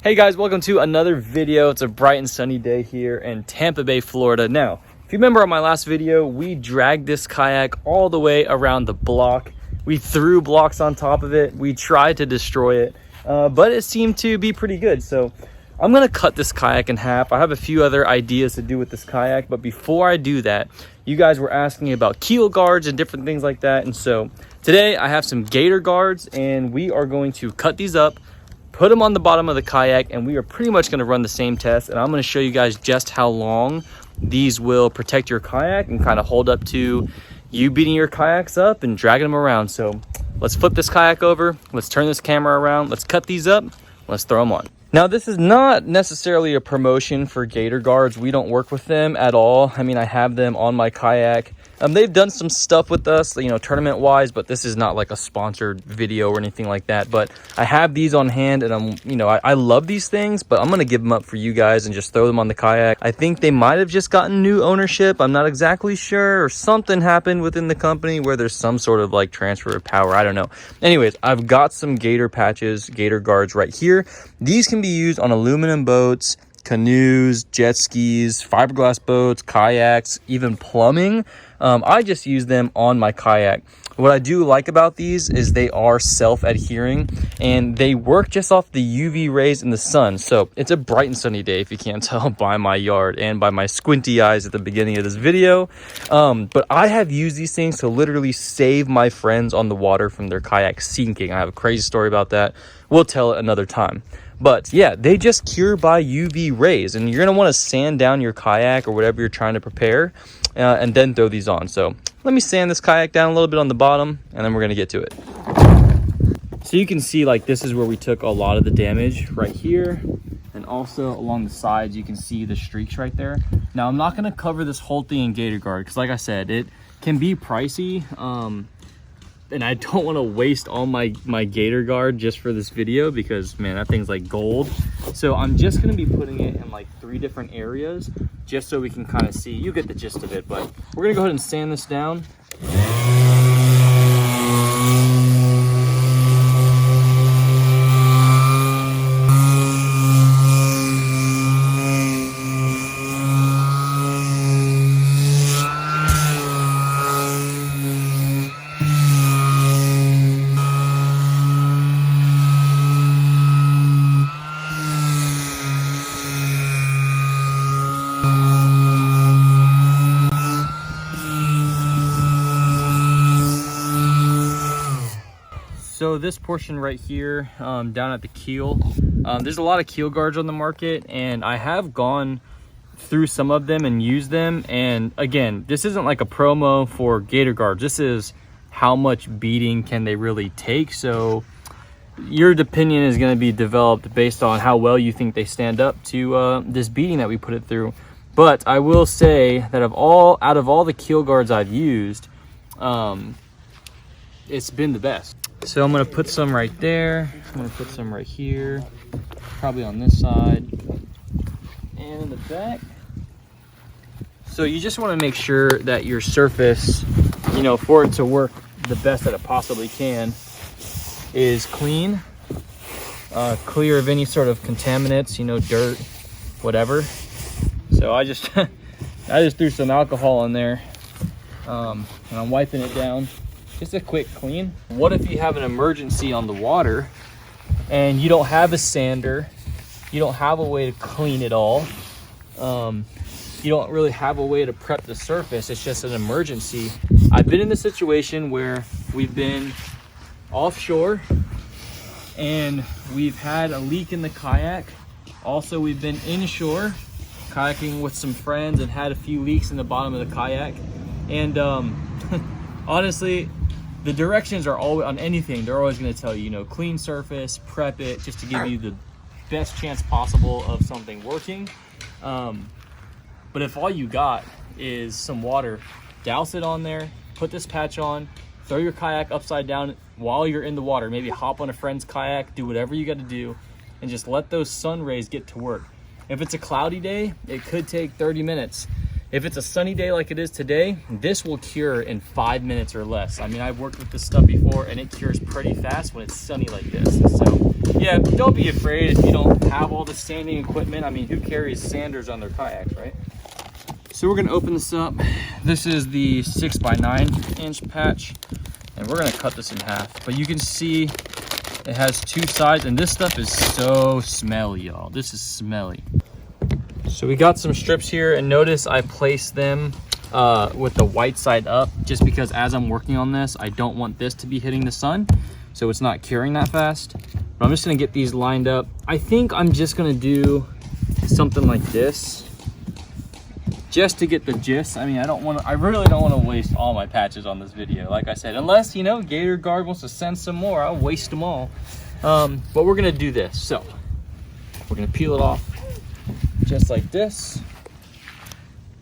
Hey guys, welcome to another video. It's a bright and sunny day here in Tampa Bay, Florida. Now, if you remember on my last video, we dragged this kayak all the way around the block. We threw blocks on top of it. We tried to destroy it, but it seemed to be pretty good. So I'm gonna cut this kayak in half. I have a few other ideas to do with this kayak, but before I do that, you guys were asking about keel guards and different things like that. And so today I have some Gator Guards and we are going to cut these up, put them on the bottom of the kayak, and we are pretty much going to run the same test. And I'm going to show you guys just how long these will protect your kayak and kind of hold up to you beating your kayaks up and dragging them around. So let's flip this kayak over, let's turn this camera around, let's cut these up, let's throw them on. Now, this is not necessarily a promotion for Gator Guards. We don't work with them at all. I mean, I have them on my kayak. They've done some stuff with us, you know, tournament wise, but this is not like a sponsored video or anything like that. But I have these on hand and I love these things, but I'm going to give them up for you guys and just throw them on the kayak. I think they might have just gotten new ownership. I'm not exactly sure, or something happened within the company where there's some sort of like transfer of power. I don't know. Anyways, I've got some Gator patches, Gator Guards right here. These can be used on aluminum boats, canoes, jet skis, fiberglass boats, kayaks, even plumbing. I just use them on my kayak. What I do like about these is they are self-adhering and they work just off the UV rays in the sun. So it's a bright and sunny day, if you can't tell by my yard and by my squinty eyes at the beginning of this video. But I have used these things to literally save my friends on the water from their kayak sinking. I have a crazy story about that. We'll tell it another time. But yeah, they just cure by UV rays, and you're going to want to sand down your kayak or whatever you're trying to prepare and then throw these on. So let me sand this kayak down a little bit on the bottom and then we're going to get to it. So you can see, like, this is where we took a lot of the damage right here, and also along the sides you can see the streaks right there. Now I'm not going to cover this whole thing in Gator Guard because, like I said, it can be pricey. And I don't want to waste all my Gator Guard just for this video because, man, that thing's like gold. So I'm just going to be putting it in like 3 different areas just so we can kind of see. You get the gist of it, but we're going to go ahead and sand this down. So this portion right here, down at the keel, there's a lot of keel guards on the market, and I have gone through some of them and used them. And again, this isn't like a promo for Gator Guards. This is how much beating can they really take. So your opinion is going to be developed based on how well you think they stand up to this beating that we put it through. But I will say that out of all the keel guards I've used, it's been the best. So I'm going to put some right there. I'm going to put some right here, probably on this side and in the back. So you just want to make sure that your surface, you know, for it to work the best that it possibly can, is clean, clear of any sort of contaminants, you know, dirt, whatever. So I just threw some alcohol in there, and I'm wiping it down. Just a quick clean. What if you have an emergency on the water and you don't have a sander, you don't have a way to clean it all, you don't really have a way to prep the surface, it's just an emergency. I've been in the situation where we've been offshore and we've had a leak in the kayak. Also, we've been inshore kayaking with some friends and had a few leaks in the bottom of the kayak. And honestly, the directions are always on anything. They're always going to tell you, you know, clean surface, prep it, just to give you the best chance possible of something working. But if all you got is some water, douse it on there, put this patch on, throw your kayak upside down while you're in the water. Maybe hop on a friend's kayak, do whatever you got to do, and just let those sun rays get to work. If it's a cloudy day, it could take 30 minutes. If it's a sunny day like it is today, this will cure in 5 minutes or less. I mean, I've worked with this stuff before and it cures pretty fast when it's sunny like this. So yeah, don't be afraid if you don't have all the sanding equipment. I mean, who carries sanders on their kayaks, right? So we're gonna open this up. This is the 6x9 inch patch, and we're gonna cut this in half. But you can see it has two sides, and this stuff is so smelly, y'all. This is smelly. So we got some strips here, and notice I placed them with the white side up, just because as I'm working on this, I don't want this to be hitting the sun, so it's not curing that fast. But I'm just gonna get these lined up. I think I'm just gonna do something like this, just to get the gist. I mean, I really don't want to waste all my patches on this video. Like I said, unless, you know, Gator Guard wants to send some more, I'll waste them all. But we're gonna do this. So we're gonna peel it off just like this.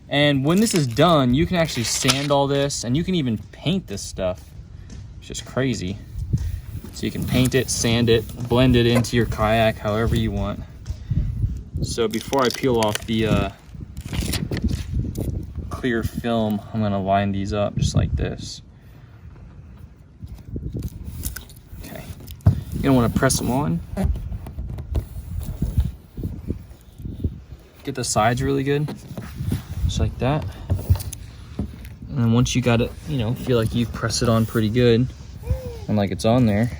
And when this is done, you can actually sand all this, and you can even paint this stuff. It's just crazy. So you can paint it, sand it, blend it into your kayak however you want. So before I peel off the clear film, I'm gonna line these up just like this. Okay, you're gonna want to press them on. Get the sides really good, just like that. And then once you got it, you know, feel like you press it on pretty good and like it's on there.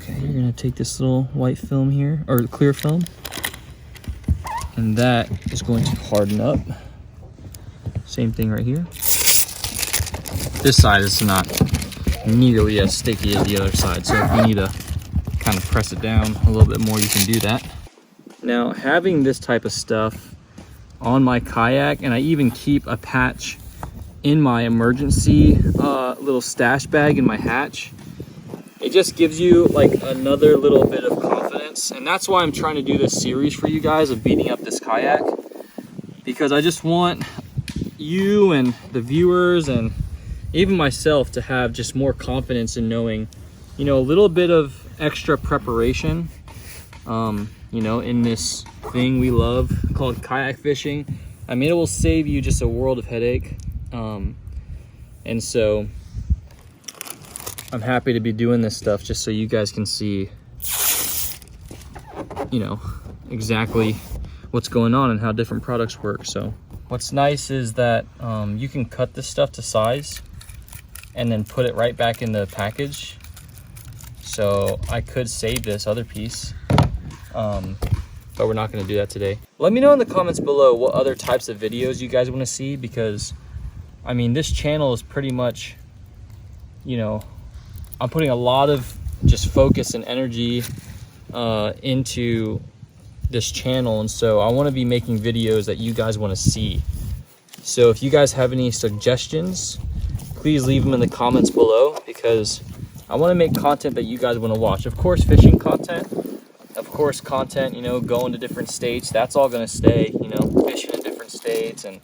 Okay, you're gonna take this little white film here, or clear film, and that is going to harden up. Same thing right here. This side is not nearly as sticky as the other side, so if you need to kind of press it down a little bit more, you can do that. Now, having this type of stuff on my kayak, and I even keep a patch in my emergency little stash bag in my hatch, it just gives you like another little bit of confidence. And that's why I'm trying to do this series for you guys of beating up this kayak, because I just want you and the viewers and even myself to have just more confidence in knowing, you know, a little bit of extra preparation, you know, in this thing we love called kayak fishing. I mean, it will save you just a world of headache. And so I'm happy to be doing this stuff just so you guys can see, you know, exactly what's going on and how different products work. So what's nice is that you can cut this stuff to size and then put it right back in the package. So I could save this other piece, but we're not going to do that today. Let me know in the comments below what other types of videos you guys want to see, because I mean, this channel is pretty much, you know, I'm putting a lot of just focus and energy into this channel, and so I want to be making videos that you guys want to see. So if you guys have any suggestions, please leave them in the comments below, because I want to make content that you guys want to watch. Of course, fishing content, of course, content, you know, going to different states, that's all going to stay, you know, fishing in different states, and,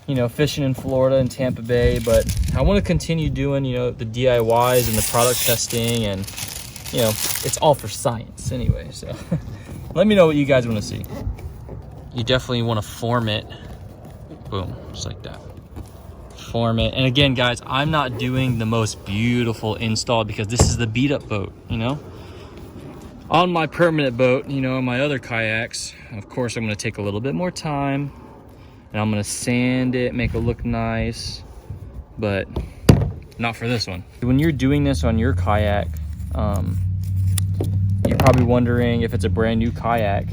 you know, fishing in Florida and Tampa Bay. But I want to continue doing, you know, the DIYs and the product testing, and, you know, it's all for science anyway. So let me know what you guys want to see. You definitely want to form it. Boom, just like that. Form it. And again, guys, I'm not doing the most beautiful install because this is the beat up boat, you know. On my permanent boat, you know, on my other kayaks, of course, I'm going to take a little bit more time, and I'm going to sand it, make it look nice, but not for this one. When you're doing this on your kayak, you're probably wondering, if it's a brand new kayak,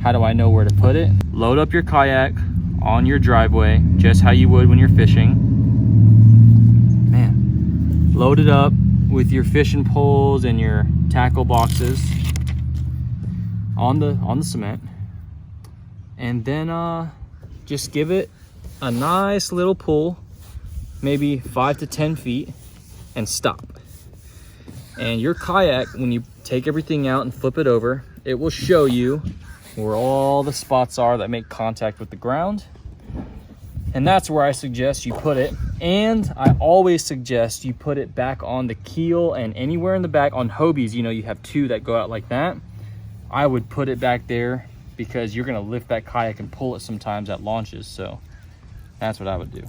how do I know where to put it? Load up your kayak on your driveway, just how you would when you're fishing. Man, load it up with your fishing poles and your tackle boxes on the cement, and then just give it a nice little pull, maybe 5 to 10 feet, and stop. And your kayak, when you take everything out and flip it over, it will show you where all the spots are that make contact with the ground. And that's where I suggest you put it. And I always suggest you put it back on the keel and anywhere in the back on Hobies. You know, you have two that go out like that. I would put it back there because you're gonna lift that kayak and pull it sometimes at launches. So that's what I would do.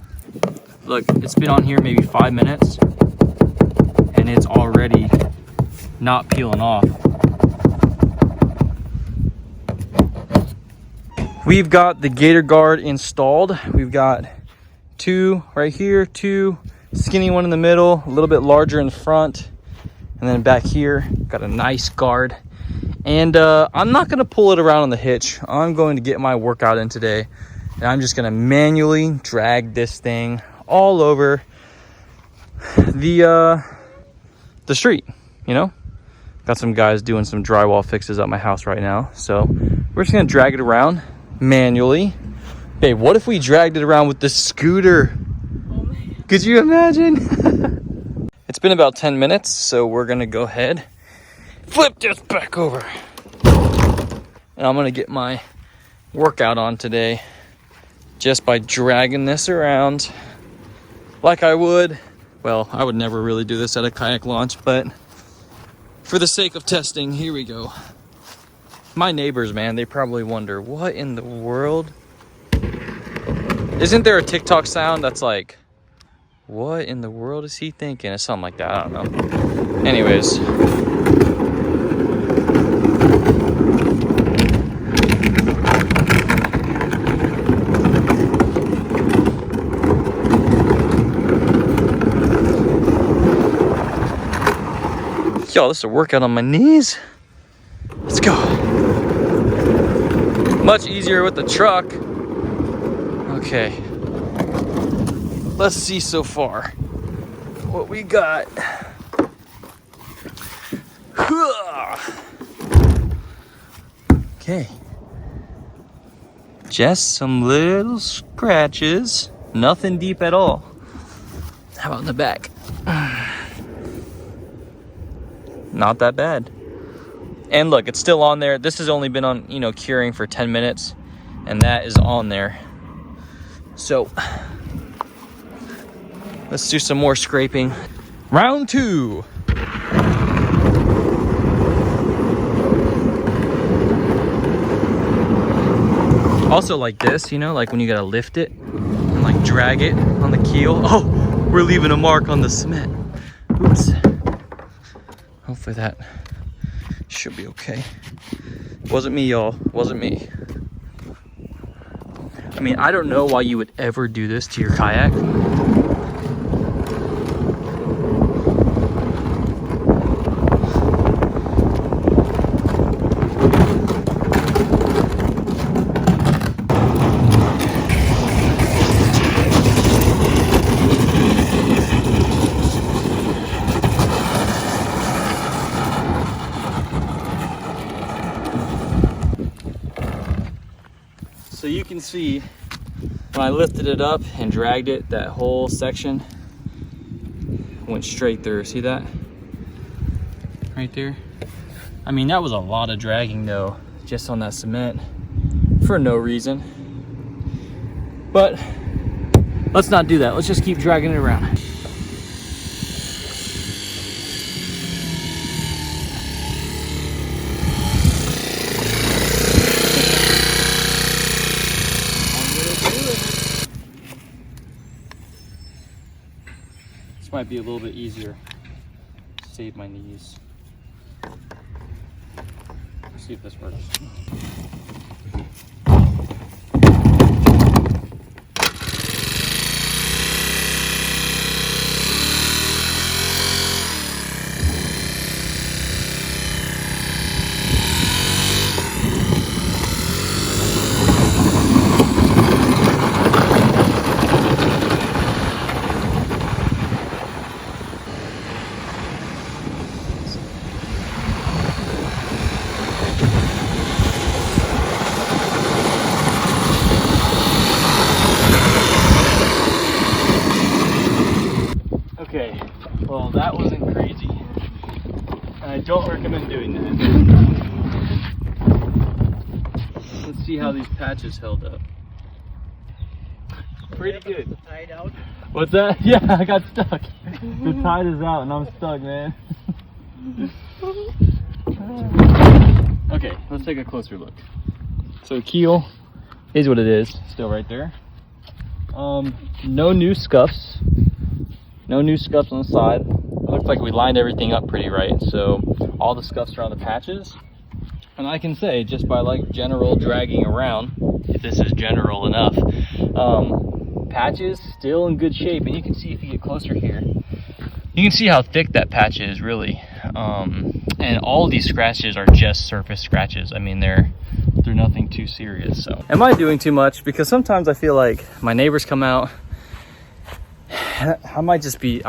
Look, it's been on here maybe 5 minutes and it's already not peeling off. We've got the Gator Guard installed. We've got 2 right here, 2 skinny one in the middle, a little bit larger in the front, and then back here got a nice guard. And I'm not gonna pull it around on the hitch. I'm going to get my workout in today, and I'm just gonna manually drag this thing all over the street, you know? Got some guys doing some drywall fixes at my house right now, so we're just gonna drag it around manually. Babe, what if we dragged it around with the scooter? Oh man. Could you imagine? It's been about 10 minutes, so we're gonna go ahead, flip this back over, and I'm gonna get my workout on today just by dragging this around like I would. Well, I would never really do this at a kayak launch, but for the sake of testing, here we go. My neighbors, man, they probably wonder, what in the world? Isn't there a TikTok sound that's like, what in the world is he thinking? It's something like that, I don't know. Anyways. Yo, this is a workout on my knees. Let's go. Much easier with the truck. Okay. Let's see so far what we got. Okay. Just some little scratches. Nothing deep at all. How about in the back? Not that bad. And look, it's still on there. This has only been on, you know, curing for 10 minutes, and that is on there. So let's do some more scraping. Round 2. Also like this, you know, like when you gotta lift it and like drag it on the keel. Oh, we're leaving a mark on the cement. Oops. Hopefully that should be okay. Wasn't me, y'all. Wasn't me. I mean, I don't know why you would ever do this to your kayak. So you can see when I lifted it up and dragged it, that whole section went straight through. See that? Right there. I mean, that was a lot of dragging though, just on that cement for no reason. But let's not do that. Let's just keep dragging it around. Might be a little bit easier. Save my knees. Let's see if this works. Okay, well that wasn't crazy, and I don't recommend doing that. Let's see how these patches held up. Pretty good. Tied out. What's that? Yeah, I got stuck. The tide is out and I'm stuck, man. Okay, let's take a closer look. So keel is what it is, still right there. No new scuffs. No new scuffs on the side. It looks like we lined everything up pretty right. So all the scuffs are on the patches. And I can say, just by like general dragging around, if this is general enough, patches still in good shape. And you can see if you get closer here, you can see how thick that patch is really. And all of these scratches are just surface scratches. I mean, they're nothing too serious. So am I doing too much? Because sometimes I feel like my neighbors come out, I might just be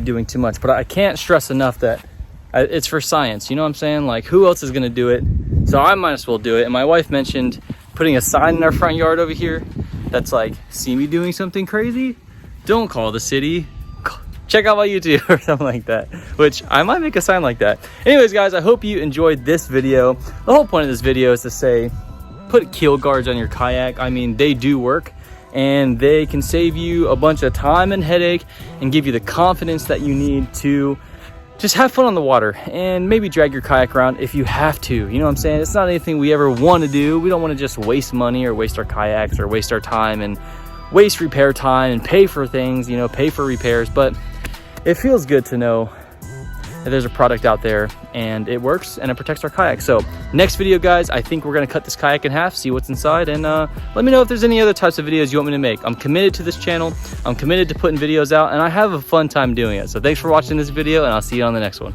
doing too much, but I can't stress enough that it's for science. You know what I'm saying? Like, who else is gonna do it? So I might as well do it. And my wife mentioned putting a sign in our front yard over here that's like, see me doing something crazy? Don't call the city. Check out my YouTube or something like that, which I might make a sign like that. Anyways, guys, I hope you enjoyed this video. The whole point of this video is to say, put keel guards on your kayak. I mean, they do work and they can save you a bunch of time and headache and give you the confidence that you need to just have fun on the water and maybe drag your kayak around if you have to. You know what I'm saying? It's not anything we ever want to do. We don't want to just waste money or waste our kayaks or waste our time and waste repair time and pay for things, you know, pay for repairs. But it feels good to know that there's a product out there and it works and it protects our kayak. So next video, guys, I think we're going to cut this kayak in half, see what's inside, and let me know if there's any other types of videos you want me to make. I'm committed to this channel. I'm committed to putting videos out, and I have a fun time doing it. So thanks for watching this video, and I'll see you on the next one.